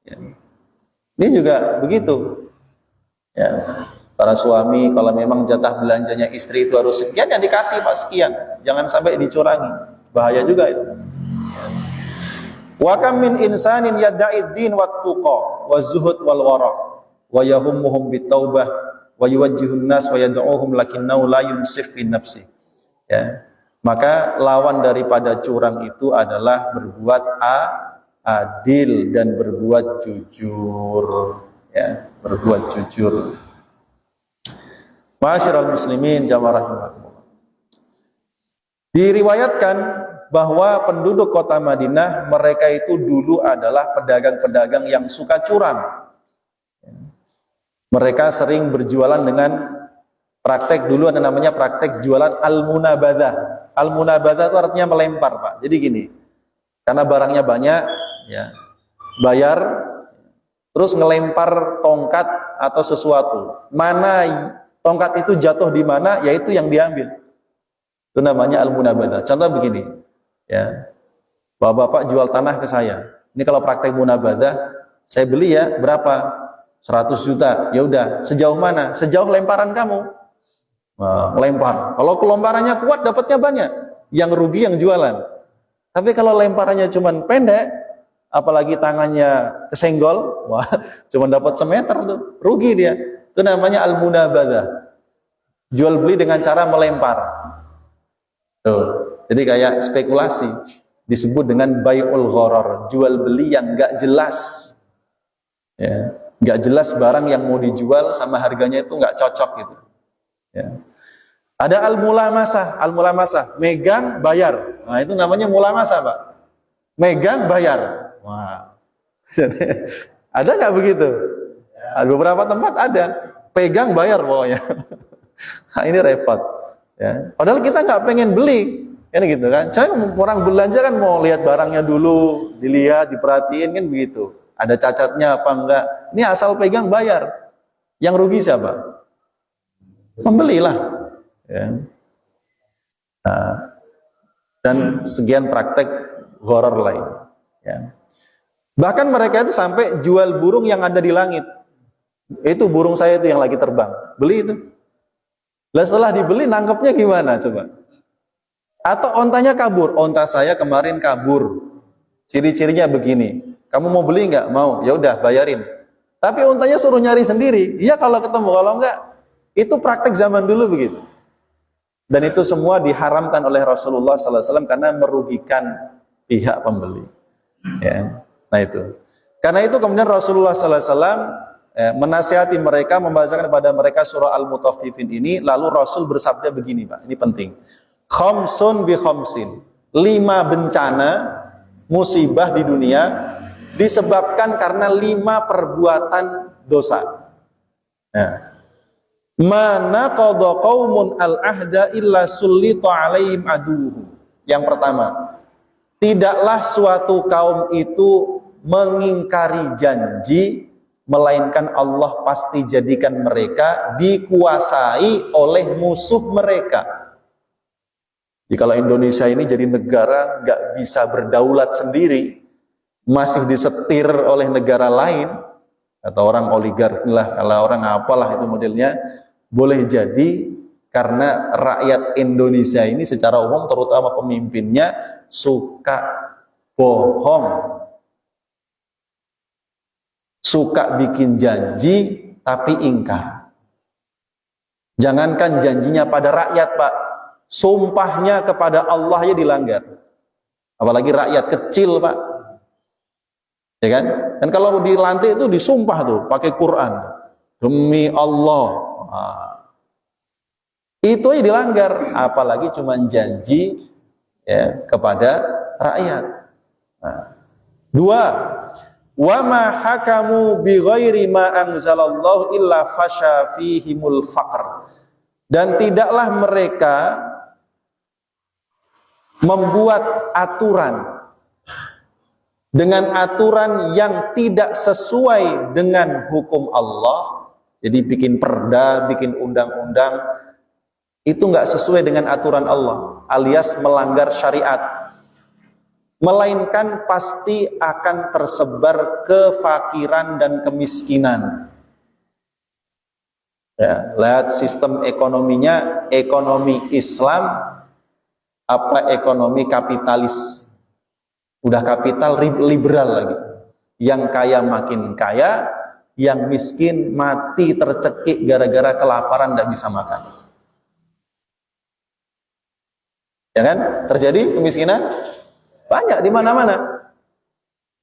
Ya. Ini juga begitu. Ya. Para suami kalau memang jatah belanjanya istri itu harus sekian, yang dikasih Pak sekian, jangan sampai dicurangi, bahaya juga itu. Wa kam min insanin yad'id din wat tuqa wa zuhud wal wara wa yahummuhum bitaubah wa yuwajjihun nas wa yad'uhum lakinnahu la yunsif fi nafsi. Ya. Maka lawan daripada curang itu adalah berbuat adil dan berbuat jujur. Ya, berbuat jujur. Ma'asyiral muslimin jamaah rahimakumullah. Diriwayatkan bahwa penduduk kota Madinah mereka itu dulu adalah pedagang-pedagang yang suka curang. Mereka sering berjualan dengan praktek, dulu ada namanya praktek jualan al-munabadah. Al-munabadah itu artinya melempar, Pak. Jadi gini, karena barangnya banyak, ya, bayar, terus ngelempar tongkat atau sesuatu. Mana tongkat itu jatuh di mana, yaitu yang diambil. Itu namanya al-munabadah. Contoh begini, ya, bapak-bapak jual tanah ke saya. Ini kalau praktek munabadah, saya beli ya berapa? 100 juta. Ya udah, sejauh mana? Sejauh lemparan kamu. Nah, lempar. Kalau kelomparannya kuat, dapatnya banyak. Yang rugi yang jualan. Tapi kalau lemparannya cuman pendek, apalagi tangannya kesenggol, wah, cuma dapat semeter tuh, rugi dia. Itu namanya al-munabadah. Jual beli dengan cara melempar. Tuh. Jadi kayak spekulasi. Disebut dengan bai'ul gharar, jual beli yang enggak jelas. Ya, enggak jelas barang yang mau dijual sama harganya itu enggak cocok gitu. Ya. Ada al-mulamasah, al-mulamasah, megang bayar. Nah, itu namanya mulamasah, Pak. Megang bayar. Wah. Ada nggak begitu? Ada beberapa tempat ada, pegang bayar pokoknya. Nah, ini repot. Ya. Padahal kita nggak pengen beli, kan gitu kan? Soalnya orang belanja kan mau lihat barangnya dulu, dilihat, diperhatiin kan begitu. Ada cacatnya apa enggak? Ini asal pegang bayar. Yang rugi siapa? Pembelilah. Ya. Nah, dan sekian praktek gharar lain. Ya. Bahkan mereka itu sampai jual burung yang ada di langit. Itu burung saya itu yang lagi terbang. Beli itu. Lah setelah dibeli nangkepnya gimana coba? Atau ontanya kabur. Onta saya kemarin kabur. Ciri-cirinya begini. Kamu mau beli nggak? Mau. Ya udah bayarin. Tapi ontanya suruh nyari sendiri. Iya kalau ketemu, kalau enggak. Itu praktek zaman dulu begitu. Dan itu semua diharamkan oleh Rasulullah SAW karena merugikan pihak pembeli. Ya. Nah itu. Karena itu kemudian Rasulullah SAW menasihati mereka, membacakan kepada mereka surah Al-Mutaffifin ini, lalu Rasul bersabda begini, Pak, ini penting. Khamsun bi khamsin. 5 bencana, musibah di dunia disebabkan karena 5 perbuatan dosa. Nah. Mana qadha qaumun al-ahda illa sullita alaihim aduhum. Yang pertama, tidaklah suatu kaum itu mengingkari janji melainkan Allah pasti jadikan mereka dikuasai oleh musuh mereka. Jadi kalau Indonesia ini jadi negara nggak bisa berdaulat sendiri, masih disetir oleh negara lain, atau orang oligarki lah, kalau orang apalah itu modelnya, boleh jadi karena rakyat Indonesia ini secara umum, terutama pemimpinnya, suka bohong, suka bikin janji tapi ingkar. Jangankan janjinya pada rakyat, Pak, sumpahnya kepada Allah ya dilanggar. Apalagi rakyat kecil, Pak. Ya kan? Dan kalau dilantik itu disumpah tuh pakai Quran. Demi Allah. Nah, itu aja dilanggar, apalagi cuma janji ya kepada rakyat. Nah. Dua, wa ma hakamu bi ghairi ma anzalallahu illa fasha fihimul faqr. Dan tidaklah mereka membuat aturan dengan aturan yang tidak sesuai dengan hukum Allah. Jadi bikin perda, bikin undang-undang, itu nggak sesuai dengan aturan Allah, alias melanggar syariat, melainkan pasti akan tersebar kefakiran dan kemiskinan. Ya, lihat sistem ekonominya, ekonomi Islam apa ekonomi kapitalis? Udah kapital liberal lagi. Yang kaya makin kaya, yang miskin mati tercekik gara-gara kelaparan tidak bisa makan. Ya kan? Terjadi kemiskinan banyak di mana-mana.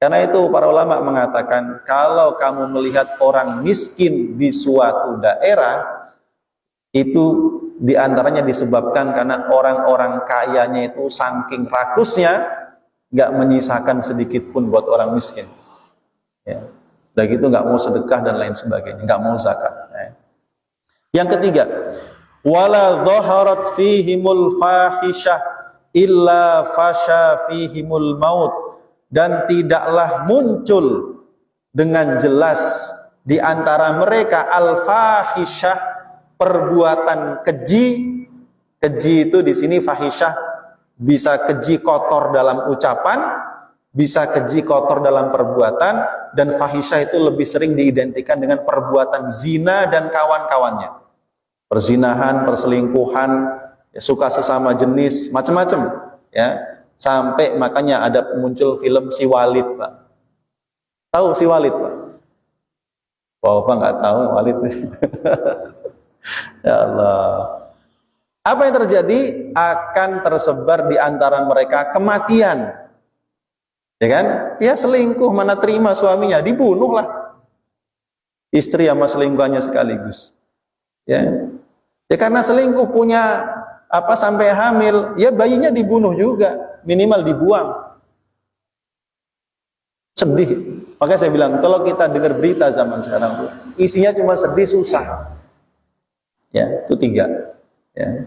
Karena itu para ulama mengatakan, kalau kamu melihat orang miskin di suatu daerah, itu diantaranya disebabkan karena orang-orang kayanya itu saking rakusnya, nggak menyisakan sedikit pun buat orang miskin. Ya. Dan gitu nggak mau sedekah dan lain sebagainya, nggak mau zakat. Ya. Yang ketiga, wala dhaharat fihimul fahisyah illa fasha fihimul maut. Dan tidaklah muncul dengan jelas di antara mereka al-fahisyah, perbuatan keji. Keji itu di sini fahisyah bisa keji kotor dalam ucapan, bisa keji kotor dalam perbuatan, dan fahisyah itu lebih sering diidentikan dengan perbuatan zina dan kawan-kawannya. Perzinahan, perselingkuhan, ya, suka sesama jenis, macam-macam, ya. Sampai makanya ada muncul film Si Walid, Pak. Tahu Si Walid, Pak? Bapak nggak tahu Walid. Ya Allah. Apa yang terjadi? Akan tersebar di antara mereka kematian. Ya kan? Ya selingkuh, mana terima suaminya, dibunuhlah. Istri sama selingkuhannya sekaligus. Ya. Ya karena selingkuh punya apa sampai hamil, ya bayinya dibunuh juga. Minimal dibuang. Sedih. Makanya saya bilang, kalau kita dengar berita zaman sekarang tuh, isinya cuma sedih, susah. Ya, itu tiga. Ya.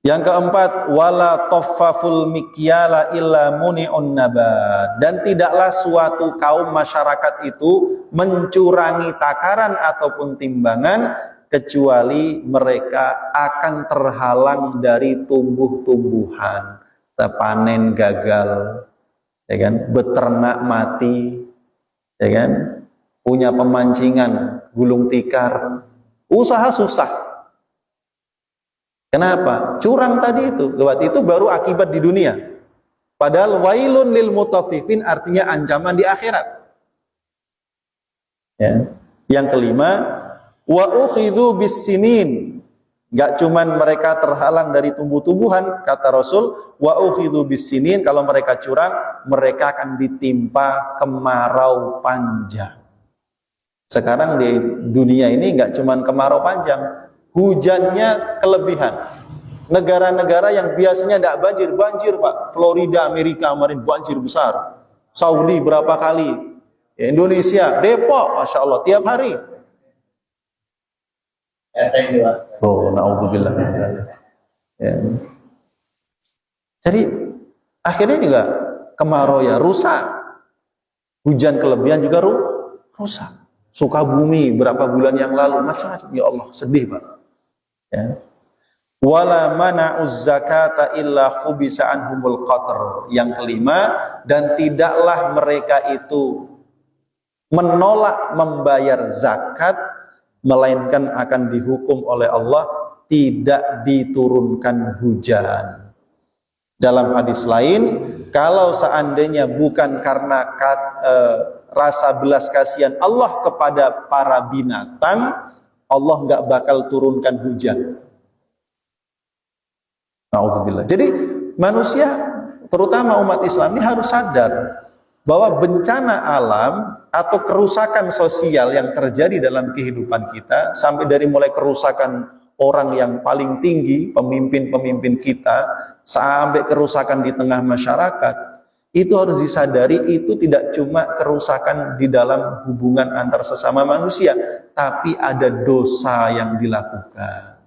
Yang keempat, wala toffaful mikyala illa muni'un nabat. Dan tidaklah suatu kaum masyarakat itu mencurangi takaran ataupun timbangan, kecuali mereka akan terhalang dari tumbuh-tumbuhan. Panen gagal, ya kan? Beternak mati, ya kan? Punya pemancingan gulung tikar, usaha susah. Kenapa? Curang tadi itu. Lewat itu baru akibat di dunia. Padahal wailun lil mutaffifin artinya ancaman di akhirat. Ya. Yang kelima, wa ukhidhu bis sinin. Enggak cuman mereka terhalang dari tumbuh-tumbuhan, kata Rasul, wa ukhidhu bis sinin, kalau mereka curang, mereka akan ditimpa kemarau panjang. Sekarang di dunia ini enggak cuman kemarau panjang, hujannya kelebihan. Negara-negara yang biasanya enggak banjir, Pak. Florida, Amerika kemarin banjir besar. Saudi berapa kali. Indonesia, Depok, Masya Allah, tiap hari. Oh, na'udzubillah. Ya. Jadi akhirnya juga kemarau ya rusak, hujan kelebihan juga rusak. Sukabumi berapa bulan yang lalu, macam-macam. Ya Allah, sedih Pak. Ya. Wala mana'uz zakata illa khubisa anhumul qatr. Yang kelima, dan tidaklah mereka itu menolak membayar zakat, melainkan akan dihukum oleh Allah tidak diturunkan hujan. Dalam hadis lain, kalau seandainya bukan karena rasa belas kasihan Allah kepada para binatang, Allah nggak bakal turunkan hujan. Na'udzubillah. Jadi manusia, terutama umat Islam ini harus sadar bahwa bencana alam atau kerusakan sosial yang terjadi dalam kehidupan kita, sampai dari mulai kerusakan orang yang paling tinggi, pemimpin-pemimpin kita, sampai kerusakan di tengah masyarakat, itu harus disadari itu tidak cuma kerusakan di dalam hubungan antar sesama manusia, tapi ada dosa yang dilakukan.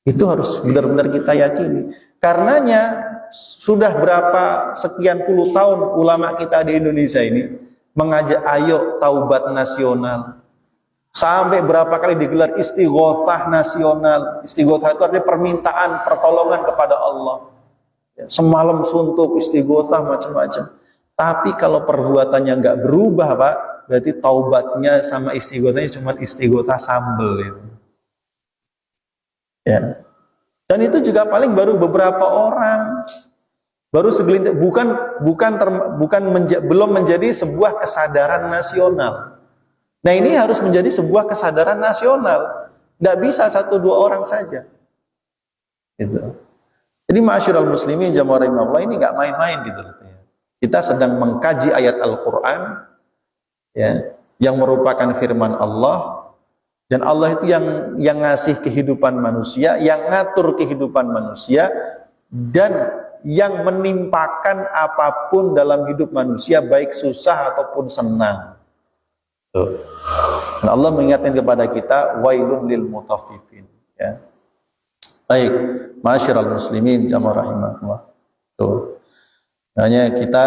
Itu harus benar-benar kita yakini. Karenanya sudah berapa sekian puluh tahun ulama kita di Indonesia ini mengajak ayo taubat nasional. Sampai berapa kali digelar istighothah nasional. Istighothah itu artinya permintaan pertolongan kepada Allah. Semalam suntuk istighothah macam-macam. Tapi kalau perbuatannya nggak berubah Pak, berarti taubatnya sama istighothahnya cuma istighothah sambel itu. Ya. Dan itu juga paling baru beberapa orang, baru segelintir, belum menjadi sebuah kesadaran nasional. Nah ini harus menjadi sebuah kesadaran nasional, nggak bisa 1-2 orang saja. Gitu. Jadi ma'asyiral muslimin jamaah rahimahullah, ini nggak main-main gitu. Kita sedang mengkaji ayat Al-Quran, ya, yang merupakan firman Allah. Dan Allah itu yang ngasih kehidupan manusia, yang ngatur kehidupan manusia, dan yang menimpakan apapun dalam hidup manusia, baik susah ataupun senang. Tuh. Dan Allah mengingatkan kepada kita, wailun lil mutaffifin. Ya. Baik, ma'asyiral muslimin jamaah rahimahullah. Tuh. Hanya kita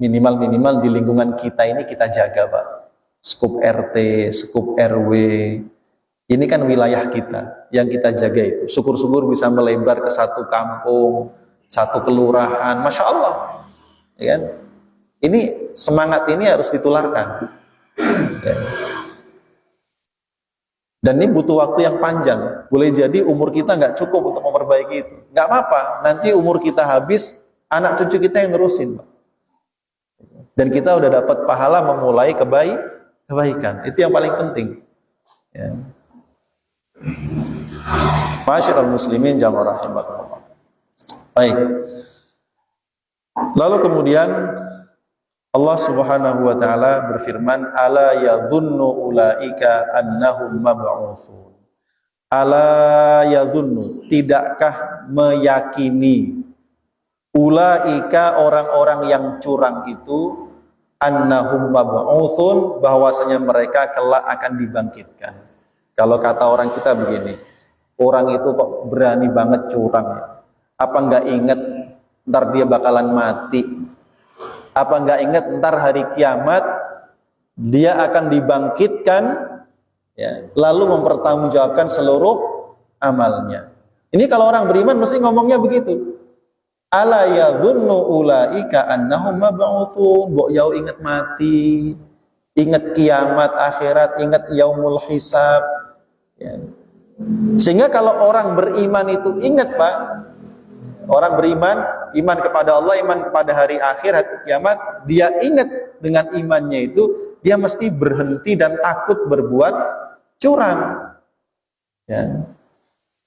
minimal di lingkungan kita ini kita jaga Pak. Skup RT, skup RW, ini kan wilayah kita, yang kita jaga itu. Syukur-syukur bisa melebar ke satu kampung, satu kelurahan, Masya Allah. Ya kan? Ini semangat ini harus ditularkan. Ya. Dan ini butuh waktu yang panjang. Boleh jadi umur kita nggak cukup untuk memperbaiki itu. Nggak apa-apa, nanti umur kita habis, anak cucu kita yang nerusin. Dan kita udah dapat pahala memulai kebaikan. Itu yang paling penting. Ya. Ma'asyiral muslimin jamaah rahimakumullah. Baik. Lalu kemudian Allah Subhanahu wa taala berfirman, ala yadhunnu ulaika annahum mab'utsun. Ala yadhunnu, tidakkah meyakini ulaika orang-orang yang curang itu annahum mab'utsun, bahwasanya mereka kelak akan dibangkitkan. Kalau kata orang kita begini, orang itu kok berani banget curang ya? Apa nggak inget ntar dia bakalan mati? Apa nggak inget ntar hari kiamat dia akan dibangkitkan, ya, lalu mempertanggungjawabkan seluruh amalnya? Ini kalau orang beriman mesti ngomongnya begitu. Ala yadhunnu ulaika annahum mab'utsun. Mbok yau ingat mati, ingat kiamat akhirat, ingat yaumul hisab. Ya. Sehingga kalau orang beriman itu ingat Pak, orang beriman, iman kepada Allah, iman kepada hari akhir, kiamat, dia ingat dengan imannya itu, dia mesti berhenti dan takut berbuat curang. Ya.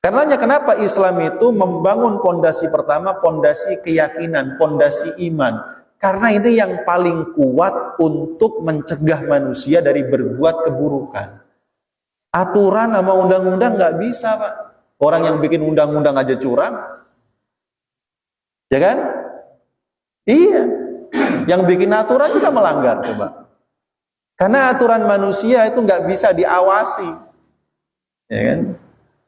Karenanya kenapa Islam itu membangun pondasi pertama, pondasi keyakinan, pondasi iman. Karena ini yang paling kuat untuk mencegah manusia dari berbuat keburukan. Aturan sama undang-undang nggak bisa Pak. Orang yang bikin undang-undang aja curang. Ya kan? Iya. Yang bikin aturan juga melanggar coba. Karena aturan manusia itu nggak bisa diawasi. Ya kan?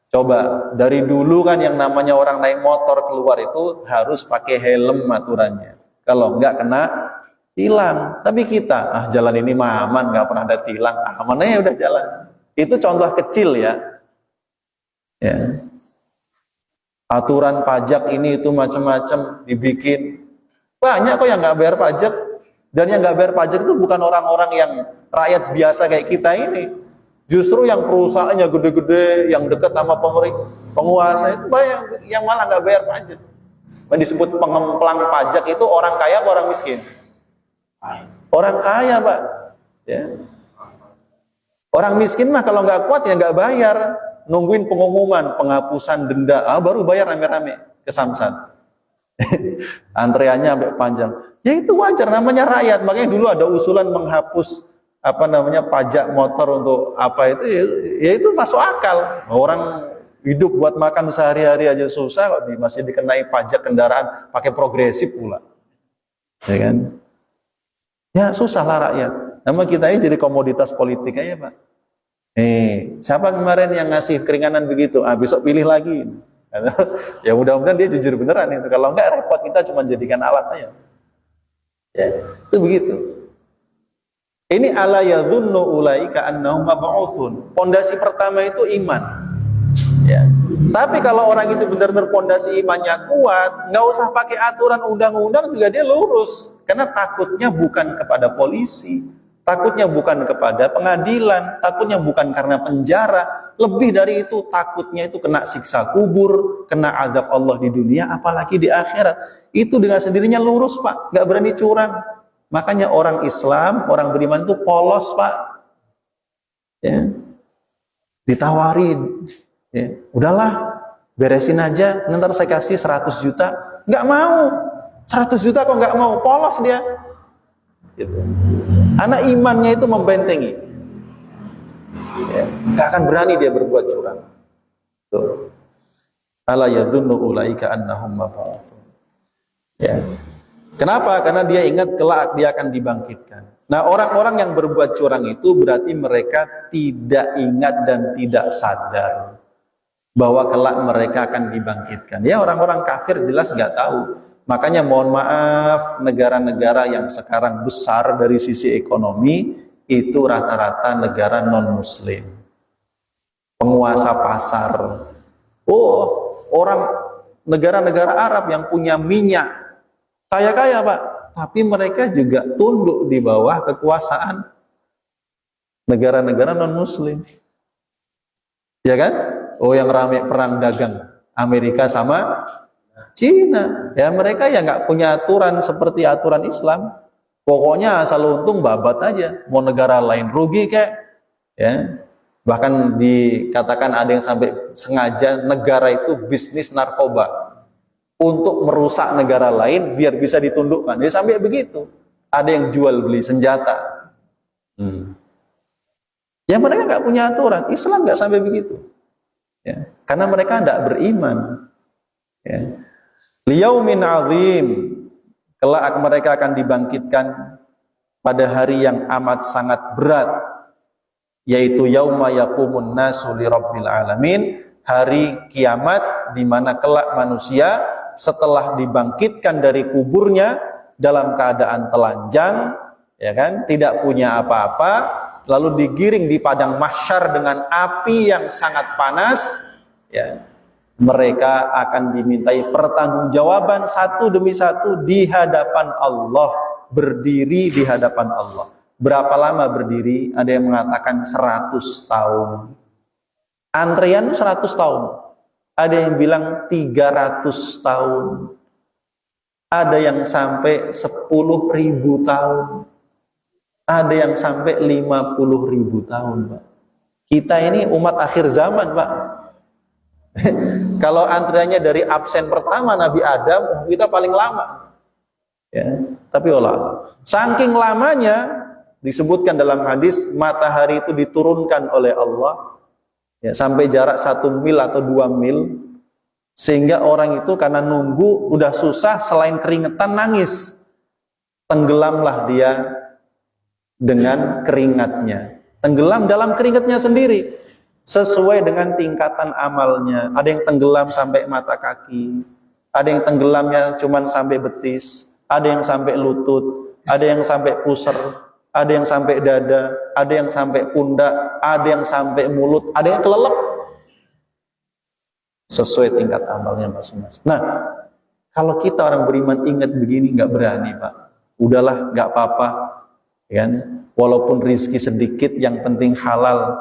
Coba, dari dulu kan yang namanya orang naik motor keluar itu harus pakai helm aturannya. Kalau enggak kena Tilang. Tapi kita, jalan ini mah aman, nggak pernah ada tilang, aman aja udah jalan. Itu contoh kecil ya. Ya. Aturan pajak ini itu macam-macam dibikin. Banyak kok yang nggak bayar pajak. Dan yang nggak bayar pajak itu bukan orang-orang yang rakyat biasa kayak kita ini. Justru yang perusahaannya gede-gede, yang dekat sama penguasa itu banyak yang malah nggak bayar pajak. Yang disebut pengemplang pajak itu orang kaya atau orang miskin? Orang kaya, Pak. Ya. Orang miskin mah kalau nggak kuat ya nggak bayar. Nungguin pengumuman penghapusan denda, baru bayar rame-rame ke Samsat. Antreannya sampai panjang. Ya itu wajar, namanya rakyat. Makanya dulu ada usulan menghapus pajak motor untuk apa itu, ya itu masuk akal. Orang hidup buat makan sehari-hari aja susah kok masih dikenai pajak kendaraan pakai progresif pula. Ya kan? Ya susah lah rakyat. Nama kita ini jadi komoditas politik aja, Pak. Siapa kemarin yang ngasih keringanan begitu? Besok pilih lagi. Ya mudah-mudahan dia jujur beneran itu. Kalau enggak repot, kita cuma jadikan alat aja. Ya, itu begitu. Ini ala yadhunnu ulaika annahum mab'utsun. Pondasi pertama itu iman. Ya. Tapi kalau orang itu benar-benar pondasi imannya kuat, nggak usah pakai aturan undang-undang juga dia lurus. Karena takutnya bukan kepada polisi, takutnya bukan kepada pengadilan, takutnya bukan karena penjara. Lebih dari itu, takutnya itu kena siksa kubur, kena azab Allah di dunia, apalagi di akhirat. Itu dengan sendirinya lurus, Pak. Nggak berani curang. Makanya orang Islam, orang beriman itu polos, Pak. Ya. Ditawarin. Ya. Udahlah, beresin aja, ntar saya kasih 100 juta. Nggak mau. 100 juta kok nggak mau, polos dia. Gitu. Anak imannya itu membentengi. Ya, nggak akan berani dia berbuat curang. Tuh. Ala yadhunnu ulaika annahum mab'utsun. Ya. Kenapa? Karena dia ingat kelak dia akan dibangkitkan. Nah, orang-orang yang berbuat curang itu berarti mereka tidak ingat dan tidak sadar bahwa kelak mereka akan dibangkitkan. Ya, orang-orang kafir jelas nggak tahu. Makanya mohon maaf, negara-negara yang sekarang besar dari sisi ekonomi itu rata-rata negara non-muslim, penguasa pasar. Orang negara-negara Arab yang punya minyak kaya-kaya, Pak, tapi mereka juga tunduk di bawah kekuasaan negara-negara non-muslim. Ya kan? Yang ramai perang dagang Amerika sama Cina, ya mereka ya nggak punya aturan seperti aturan Islam. Pokoknya asal untung babat aja. Mau negara lain rugi kayak, ya. Bahkan dikatakan ada yang sampai sengaja negara itu bisnis narkoba untuk merusak negara lain biar bisa ditundukkan. Jadi sampai begitu. Ada yang jual beli senjata. Ya mereka nggak punya aturan. Islam nggak sampai begitu. Ya. Karena mereka tidak beriman. Ya. Liyaumin azim, kelak mereka akan dibangkitkan pada hari yang amat sangat berat, yaitu yauma yaqumun nasu lirabbil alamin, hari kiamat di mana kelak manusia setelah dibangkitkan dari kuburnya dalam keadaan telanjang, ya kan, tidak punya apa-apa, lalu digiring di padang mahsyar dengan api yang sangat panas, ya. Mereka akan dimintai pertanggungjawaban satu demi satu di hadapan Allah, berdiri di hadapan Allah. Berapa lama berdiri? Ada yang mengatakan 100 tahun. Antrean 100 tahun. Ada yang bilang 300 tahun. Ada yang sampai 10.000 tahun. Ada yang sampai 50.000 tahun, Pak. Kita ini umat akhir zaman, Pak. Kalau antriannya dari absen pertama Nabi Adam, kita paling lama. Ya, tapi Allah, saking lamanya disebutkan dalam hadis matahari itu diturunkan oleh Allah, ya, sampai jarak 1 mil atau 2 mil, sehingga orang itu karena nunggu udah susah, selain keringetan nangis, tenggelamlah dia dengan keringatnya, tenggelam dalam keringatnya sendiri. Sesuai dengan tingkatan amalnya. Ada yang tenggelam sampai mata kaki, ada yang tenggelamnya cuman sampai betis, ada yang sampai lutut. ada yang sampai pusar, ada yang sampai dada, ada yang sampai pundak, ada yang sampai mulut, ada yang kelelep. Sesuai tingkat amalnya masing-masing. Nah, kalau kita orang beriman ingat begini nggak berani, Pak. Udahlah, nggak apa-apa, ya kan? Walaupun rizki sedikit, yang penting halal,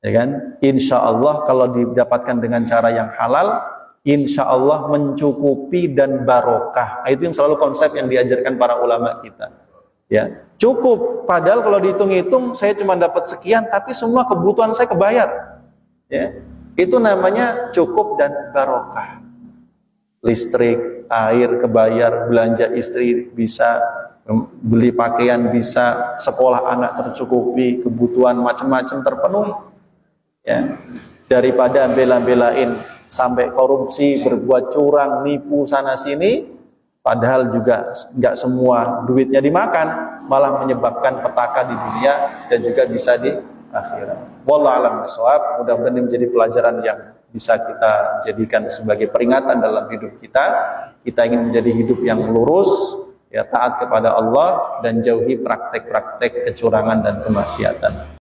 ya kan? Insya Allah kalau didapatkan dengan cara yang halal, insya Allah mencukupi dan barokah. Itu yang selalu konsep yang diajarkan para ulama kita. Ya, cukup. Padahal kalau dihitung-hitung, saya cuma dapat sekian, tapi semua kebutuhan saya kebayar. Ya, itu namanya cukup dan barokah. Listrik, air kebayar, belanja istri bisa, beli pakaian bisa, sekolah anak tercukupi, kebutuhan macam-macam terpenuhi. Ya, daripada bela-belain sampai korupsi, berbuat curang, nipu sana sini, padahal juga nggak semua duitnya dimakan, malah menyebabkan petaka di dunia dan juga bisa di akhirat. Wallahu a'lam bishawab. Mudah-mudahan ini menjadi pelajaran yang bisa kita jadikan sebagai peringatan dalam hidup kita. Kita ingin menjadi hidup yang lurus, ya, taat kepada Allah dan jauhi praktek-praktek kecurangan dan kemaksiatan.